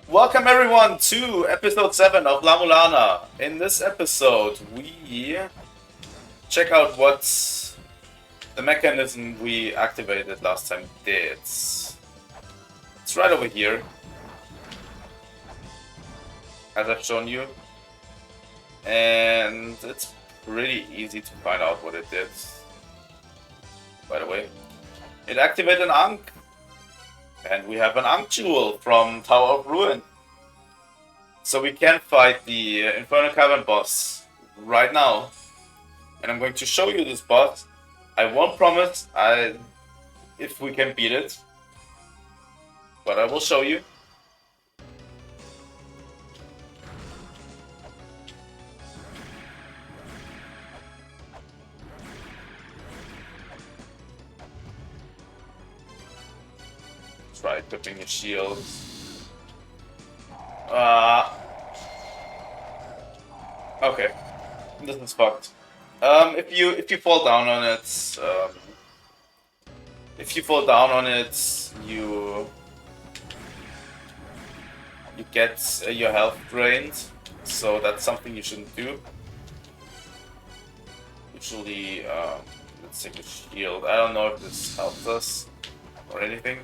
Welcome everyone to episode 7 of La-Mulana. In this episode, we check out what the mechanism we activated last time did. It's right over here, as I've shown you. And it's pretty easy to find out what it did. By the way, it activated an Ankh. And we have an Ankh Jewel from Tower of Ruin. So we can fight the Infernal Cavern boss right now. And I'm going to show you this boss. I won't promise if we can beat it. But I will show you. Try equipping your shield. Okay, this is fucked. If you fall down on it, you get your health drained. So that's something you shouldn't do. Usually, let's take a shield. I don't know if this helps us or anything.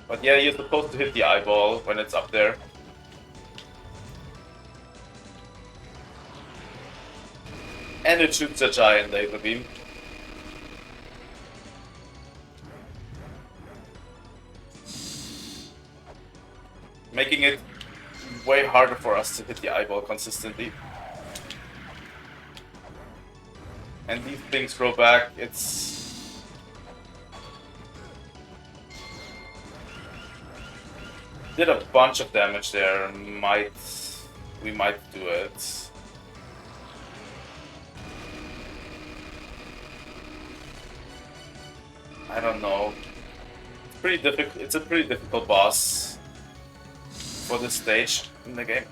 But yeah, you're supposed to hit the eyeball when it's up there. And it shoots a giant laser beam. Making it way harder for us to hit the eyeball consistently. And these things grow back, did a bunch of damage there. We might do it. I don't know. It's pretty difficult. It's a pretty difficult boss for this stage in the game.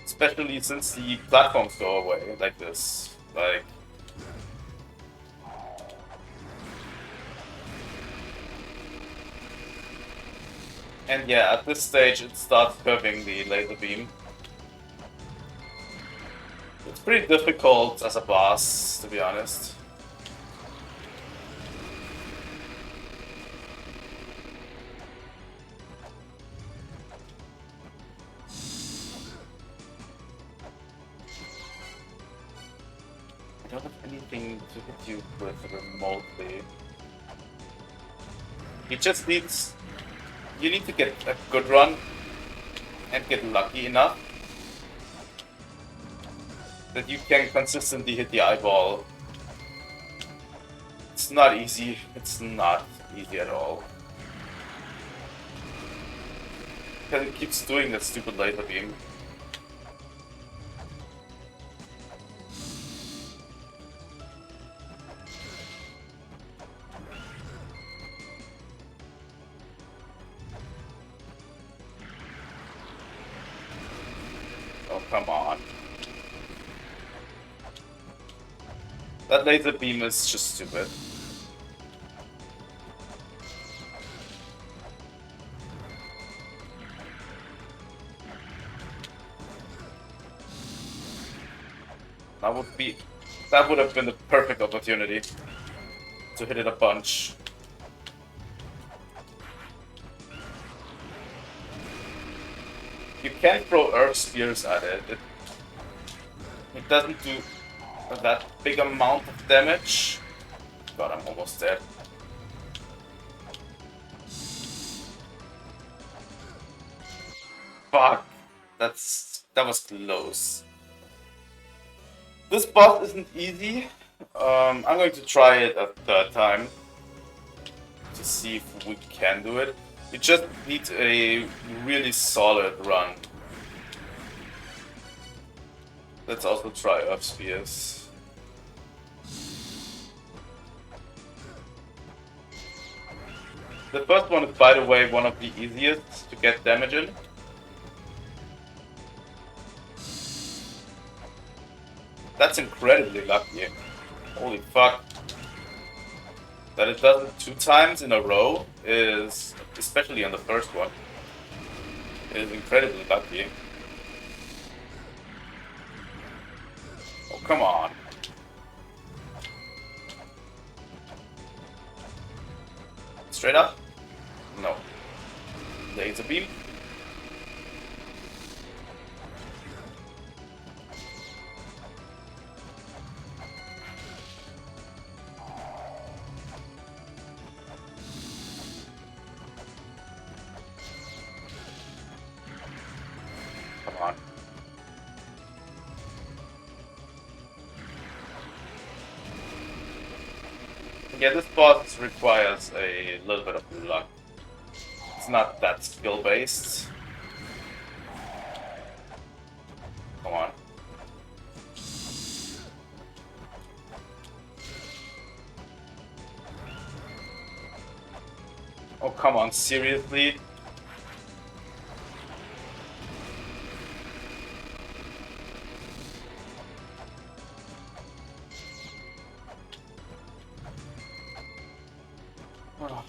Especially since the platforms go away like this. And yeah, at this stage it starts curving the laser beam. It's pretty difficult as a boss, to be honest. I don't have anything to hit you with remotely. You need to get a good run and get lucky enough that you can consistently hit the eyeball. It's not easy. It's not easy at all. Because it keeps doing that stupid laser beam. Oh, come on. That laser beam is just stupid. That would have been the perfect opportunity to hit it a bunch. You can throw earth spears at it. It doesn't do that big amount of damage. God, I'm almost dead. Fuck. That was close. This boss isn't easy. I'm going to try it a third time to see if we can do it. You just need a really solid run. Let's also try Earth Spears. The first one is, by the way, one of the easiest to get damage in. That's incredibly lucky. Holy fuck. That it does it 2 times in a row is, especially on the first one, is incredibly lucky. Oh, come on. Straight up? No. Laser beam? Come on. Yeah, this boss requires a little bit of luck. It's not that skill-based. Come on. Oh, come on, seriously? Oh.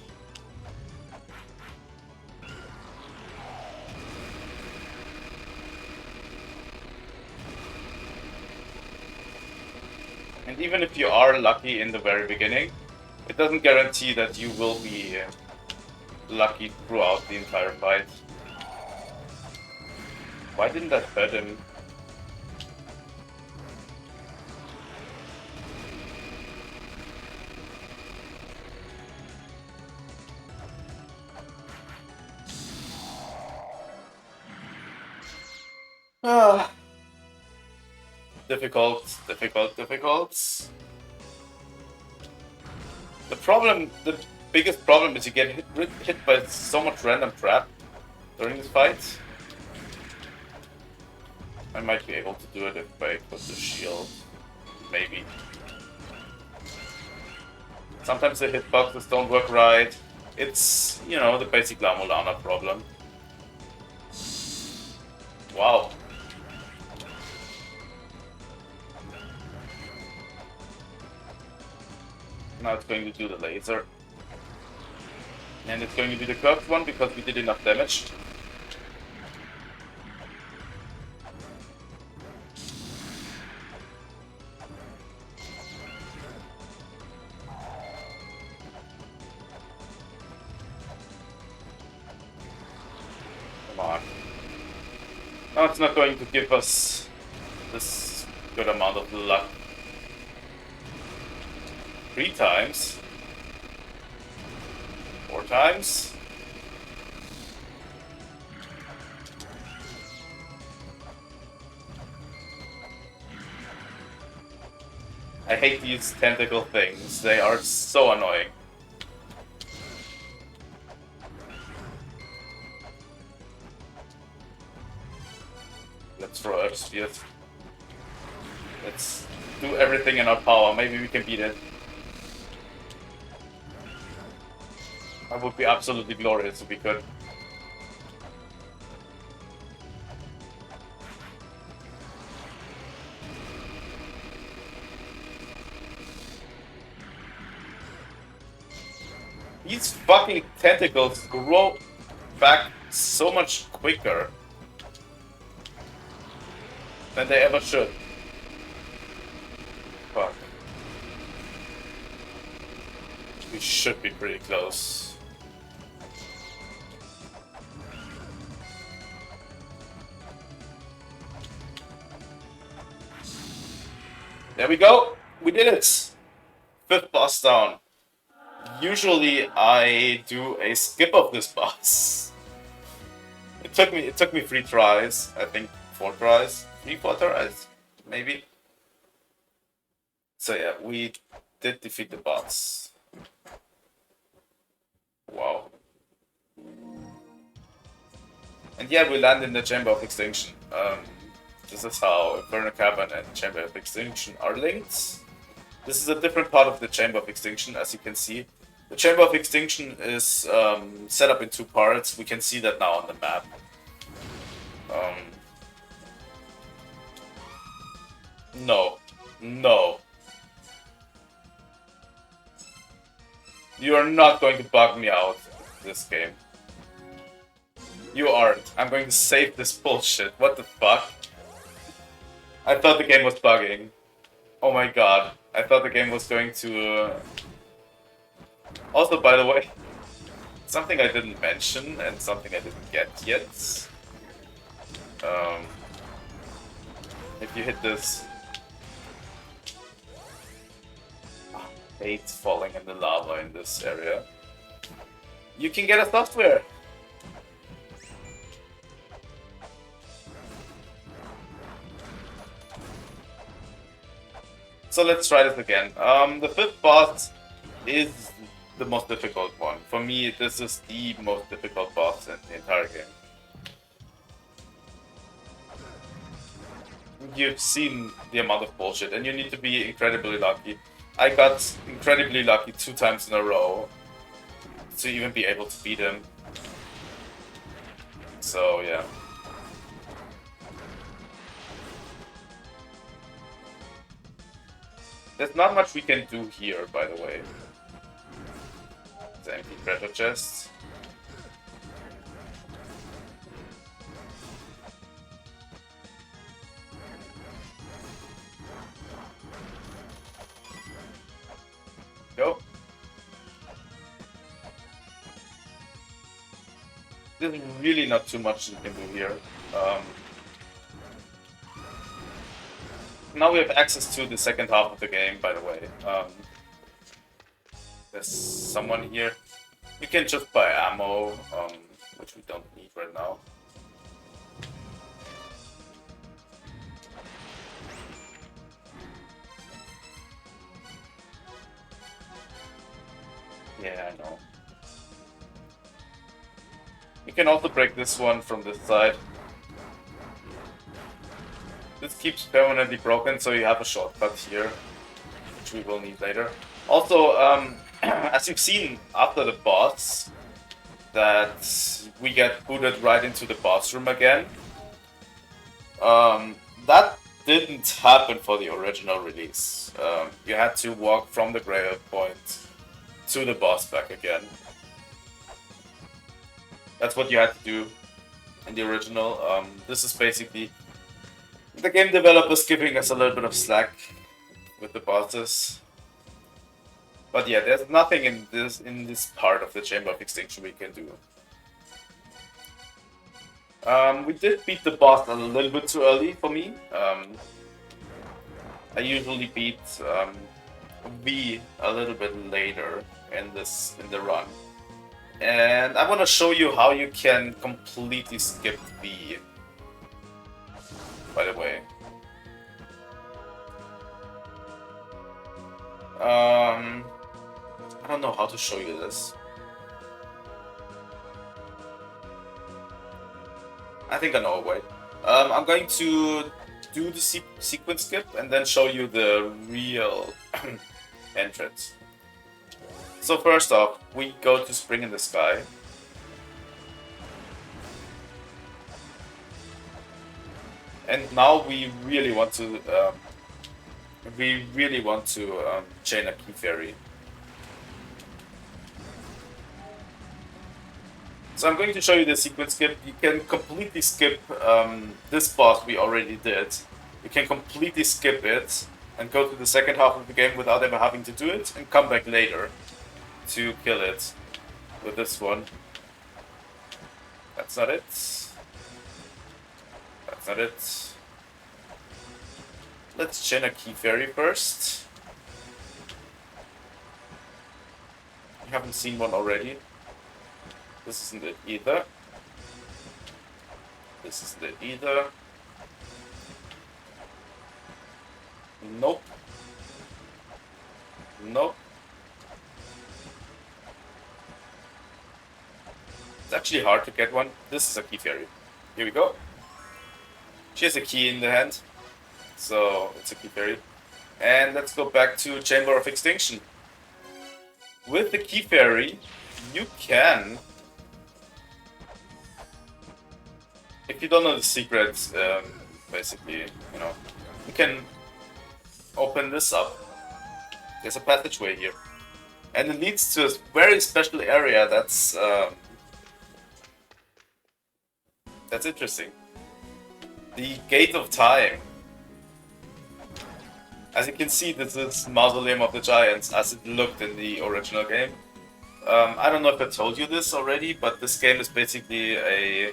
And even if you are lucky in the very beginning, it doesn't guarantee that you will be lucky throughout the entire fight. Why didn't that hurt him? Ah. Difficult. The biggest problem is you get hit by so much random trap during this fight. I might be able to do it if I put the shield. Maybe. Sometimes the hitboxes don't work right. It's, you know, the basic La-Mulana problem. Wow. Now it's going to do the laser. And it's going to be the curved one because we did enough damage. Come on. Now it's not going to give us this good amount of luck. 3 times. 4 times. I hate these tentacle things. They are so annoying. Let's throw Earth Spears. Let's do everything in our power. Maybe we can beat it. That would be absolutely glorious if we could. These fucking tentacles grow back so much quicker than they ever should. Fuck. We should be pretty close. There we go. We did it. 5th boss down. Usually I do a skip of this boss. It took me 3 tries. I think 4 tries. 4 tries, maybe. So yeah, we did defeat the boss. Wow. And yeah, we land in the Chamber of Extinction. This is how Infernal Cavern and Chamber of Extinction are linked. This is a different part of the Chamber of Extinction, as you can see. The Chamber of Extinction is set up in 2 parts. We can see that now on the map. No. No. You are not going to bug me out this game. You aren't. I'm going to save this bullshit. What the fuck? I thought the game was bugging. Oh my god. I thought the game was going to... Also, by the way, something I didn't mention and something I didn't get yet. If you hit this... Hate falling in the lava in this area. You can get a software! So let's try this again. The fifth boss is the most difficult one. For me, this is the most difficult boss in the entire game. You've seen the amount of bullshit, and you need to be incredibly lucky. I got incredibly lucky 2 times in a row to even be able to beat him. So, yeah. There's not much we can do here, by the way. The empty treasure chest. Go. There's really not too much you can do here. Now we have access to the second half of the game, by the way. There's someone here. You can just buy ammo, which we don't need right now. Yeah, I know. You can also break this one from this side. This keeps permanently broken, so you have a shortcut here, which we will need later. Also, as you've seen after the boss, that we get booted right into the boss room again. That didn't happen for the original release. You had to walk from the graveyard point to the boss back again. That's what you had to do in the original. This is basically the game developers giving us a little bit of slack with the bosses. But yeah, there's nothing in this part of the Chamber of Extinction we can do. We did beat the boss a little bit too early for me. I usually beat V a little bit later in the run. And I want to show you how you can completely skip V, by the way. I don't know how to show you this. I think I know a way. I'm going to do the sequence skip and then show you the real entrance. So first off, we go to Spring in the Sky. And now we really want to chain a Key Fairy. So I'm going to show you the sequence skip. You can completely skip this boss we already did. You can completely skip it and go to the second half of the game without ever having to do it and come back later to kill it with this one. That's not it. That's not it. Let's chain a Key Fairy first. You haven't seen one already. This isn't it either. This isn't it either. Nope. Nope. It's actually hard to get one. This is a Key Fairy. Here we go. She has a key in the hand. So it's a Key Fairy. And let's go back to Chamber of Extinction. With the Key Fairy, you can... If you don't know the secrets, basically, you know, you can open this up. There's a passageway here. And it leads to a very special area that's interesting. The Gate of Time. As you can see, this is Mausoleum of the Giants as it looked in the original game. I don't know if I told you this already, but this game is basically a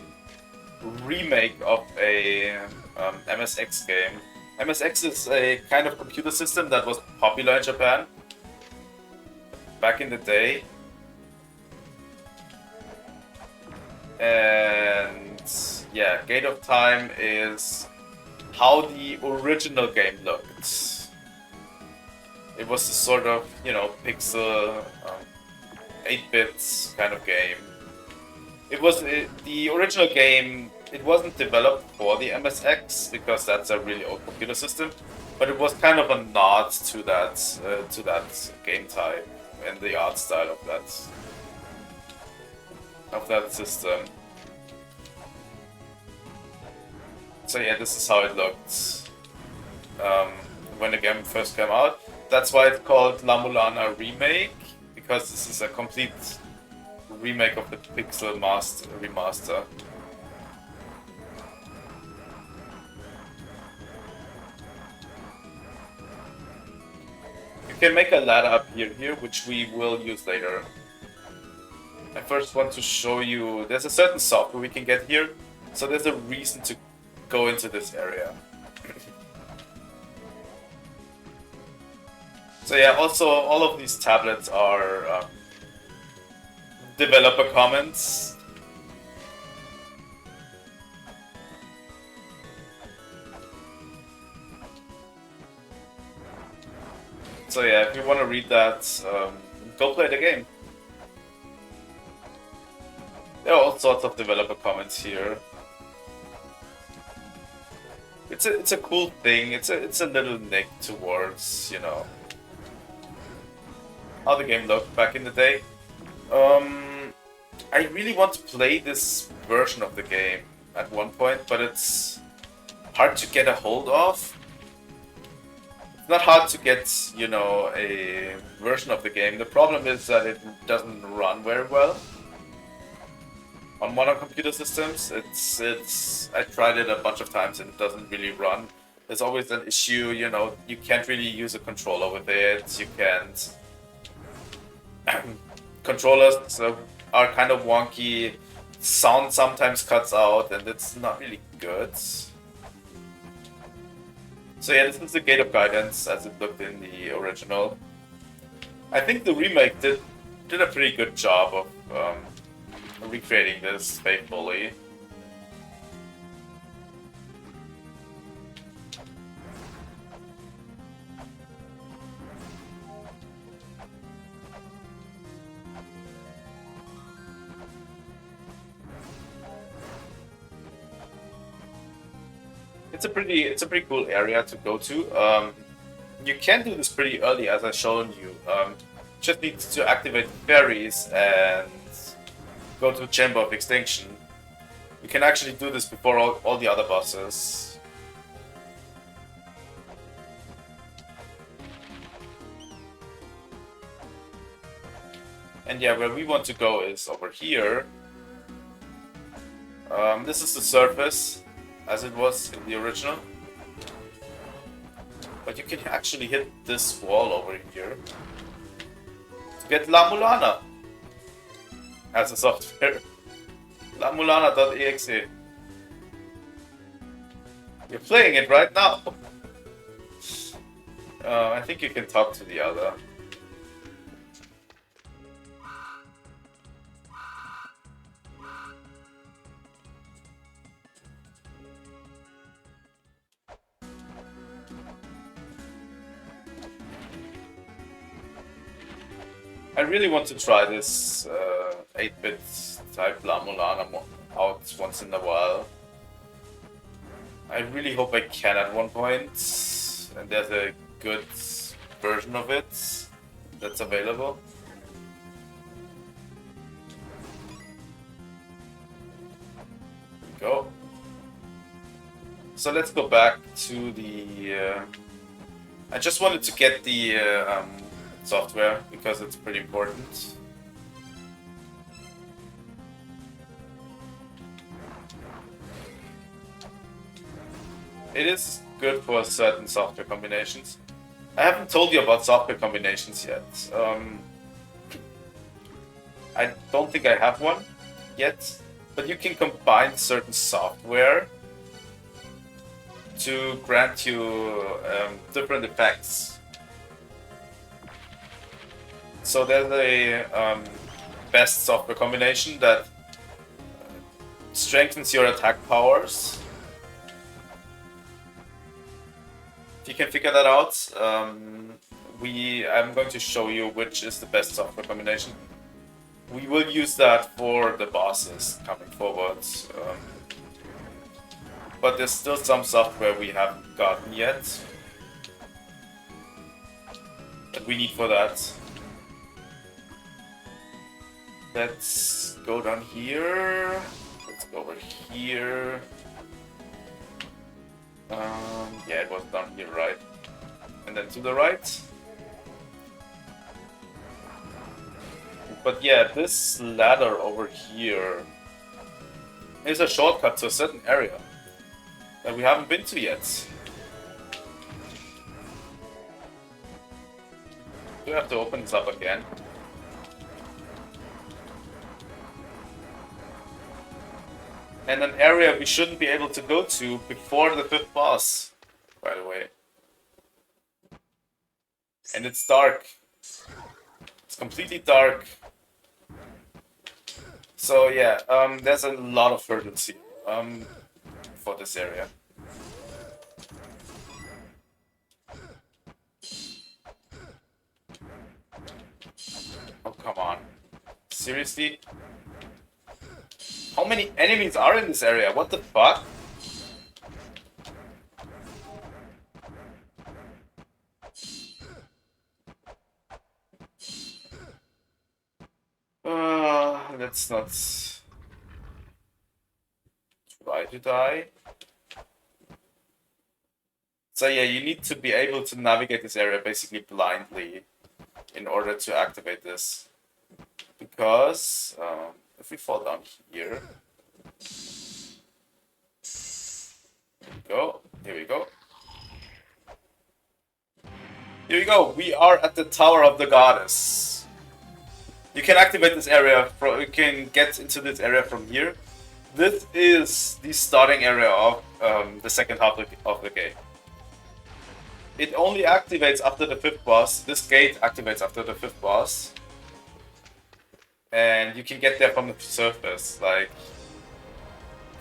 remake of a MSX game. MSX is a kind of computer system that was popular in Japan back in the day. And yeah, Gate of Time is how the original game looked. It was a sort of, you know, pixel 8-bit kind of game. It was the original game. It wasn't developed for the MSX because that's a really old computer system, but it was kind of a nod to that game type and the art style of that system. So yeah, this is how it looked when the game first came out. That's why it's called La-Mulana Remake, because this is a complete remake of the Pixel Remaster. You can make a ladder up here, which we will use later. I first want to show you, there's a certain software we can get here, so there's a reason to go into this area. So yeah, also all of these tablets are developer comments. So yeah, if you want to read that, go play the game. There are all sorts of developer comments here. It's a cool thing. It's a little nick towards, you know, how the game looked back in the day. I really want to play this version of the game at one point, but it's hard to get a hold of. It's not hard to get, you know, a version of the game. The problem is that it doesn't run very well on modern computer systems. I tried it a bunch of times and it doesn't really run. There's always an issue, you know, you can't really use a controller with it. You can't. Controllers are kind of wonky. Sound sometimes cuts out, and it's not really good. So yeah, this is the Gate of Guidance as it looked in the original. I think the remake did a pretty good job of recreating this faithfully. It's a pretty cool area to go to. You can do this pretty early, as I've shown you. Just need to activate fairies and go to Chamber of Extinction. You can actually do this before all the other bosses. And yeah, where we want to go is over here. This is the surface, as it was in the original. But you can actually hit this wall over here to get La-Mulana as a software. La-Mulana.exe. You're playing it right now. I think you can talk to the other. I really want to try this 8-bit type La-Mulana out once in a while. I really hope I can at one point, and there's a good version of it that's available. There we go. So let's go back to the... I just wanted to get the software because it's pretty important. It is good for certain software combinations. I haven't told you about software combinations yet. I don't think I have one yet, but you can combine certain software to grant you different effects. So there's a best software combination that strengthens your attack powers. If you can figure that out, I'm going to show you which is the best software combination. We will use that for the bosses coming forward. But there's still some software we haven't gotten yet that we need for that. Let's go down here. Let's go over here. Yeah, it was down here, right? And then to the right. But yeah, this ladder over here is a shortcut to a certain area that we haven't been to yet. We have to open this up again. And an area we shouldn't be able to go to before the 5th boss, by the way. And it's dark. It's completely dark. So yeah, there's a lot of hurdles here for this area. Oh, come on. Seriously? How many enemies are in this area? What the fuck? Let's not try to die. So yeah, you need to be able to navigate this area basically blindly in order to activate this. Because if we fall down here, here we go. Here we go. We are at the Tower of the Goddess. You can activate this area. You can get into this area from here. This is the starting area of the second half of the game. It only activates after the 5th boss. This gate activates after the 5th boss. And you can get there from the surface. Like,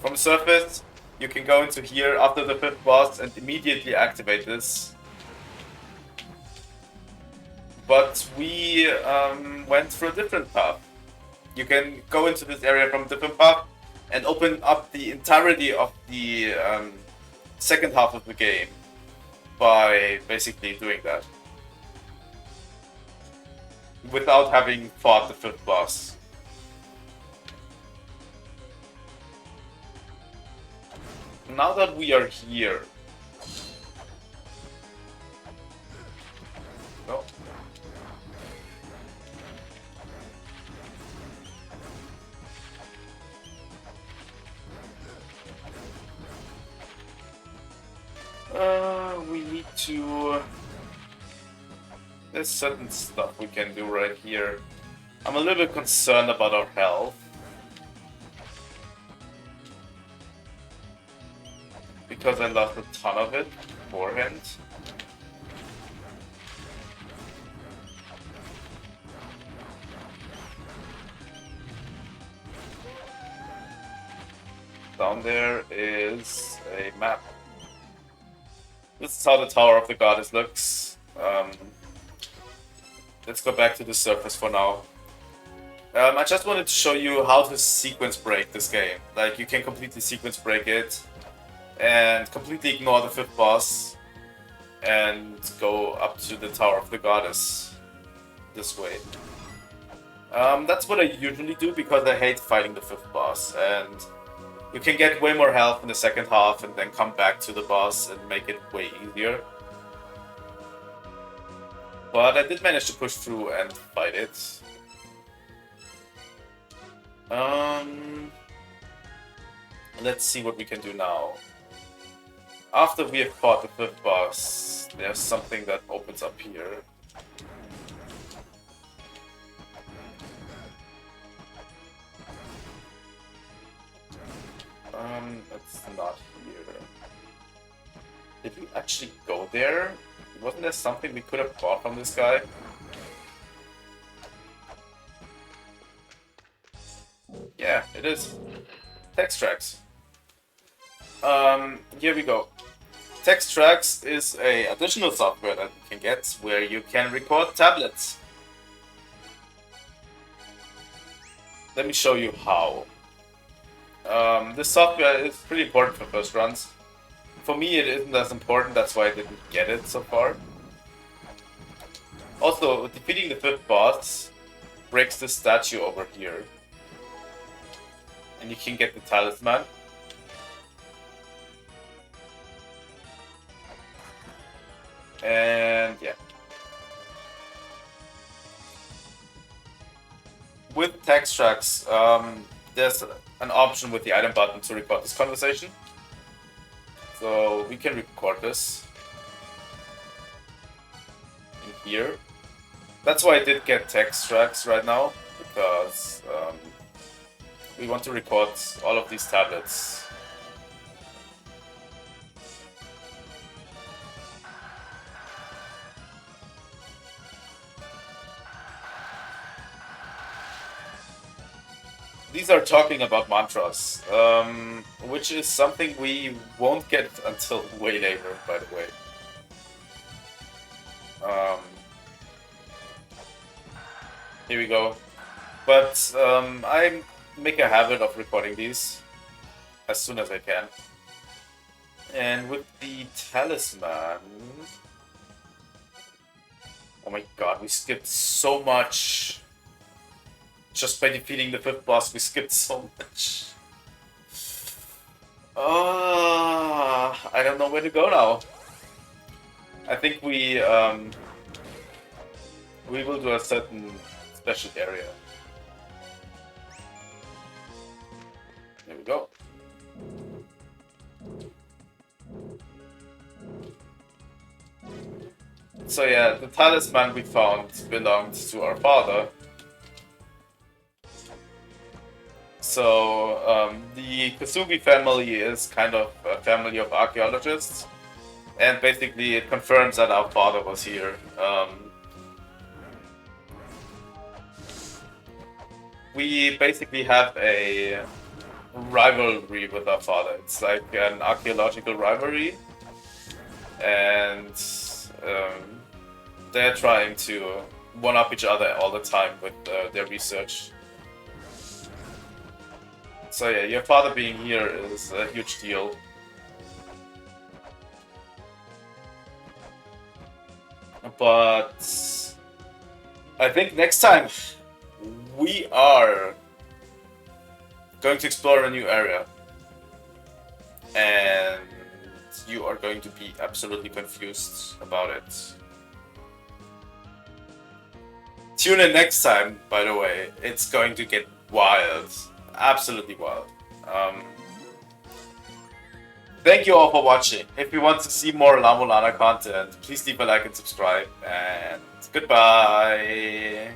from the surface, you can go into here after the 5th boss and immediately activate this. But we went through a different path. You can go into this area from a different path and open up the entirety of the second half of the game by basically doing that. Without having fought the 5th boss. Now that we are here... No. We need to... There's certain stuff we can do right here. I'm a little bit concerned about our health. Because I lost a ton of it beforehand. Down there is a map. This is how the Tower of the Goddess looks. Let's go back to the surface for now. I just wanted to show you how to sequence break this game. Like, you can completely sequence break it and completely ignore the 5th boss and go up to the Tower of the Goddess this way. That's what I usually do because I hate fighting the 5th boss, and you can get way more health in the second half and then come back to the boss and make it way easier. But I did manage to push through and fight it. Let's see what we can do now. After we have fought the 5th boss, there's something that opens up here. It's not here. Did we actually go there? Wasn't there something we could have bought from this guy? Yeah, it is. Text tracks. Here we go. Text tracks is a additional software that you can get where you can record tablets. Let me show you how. This software is pretty important for first runs. For me, it isn't as important, that's why I didn't get it so far. Also, defeating the 5th boss breaks this statue over here. And you can get the talisman. And yeah. With text tracks, there's an option with the item button to record this conversation. So we can record this in here. That's why I did get text tracks right now, because we want to record all of these tablets. These are talking about mantras, which is something we won't get until way later, by the way. Here we go. But I make a habit of recording these as soon as I can. And with the talisman... Oh my god, we skipped so much. Just by defeating the 5th boss, we skipped so much. I don't know where to go now. I think we will do a certain special area. There we go. So yeah, the talisman we found belonged to our father. So, the Kasugi family is kind of a family of archaeologists, and basically it confirms that our father was here. We basically have a rivalry with our father. It's like an archaeological rivalry, and they're trying to one-up each other all the time with their research. So yeah, your father being here is a huge deal. But I think next time we are going to explore a new area. And you are going to be absolutely confused about it. Tune in next time, by the way. It's going to get wild. Absolutely wild. Thank you all for watching. If you want to see more La-Mulana content, please leave a like and subscribe. And goodbye.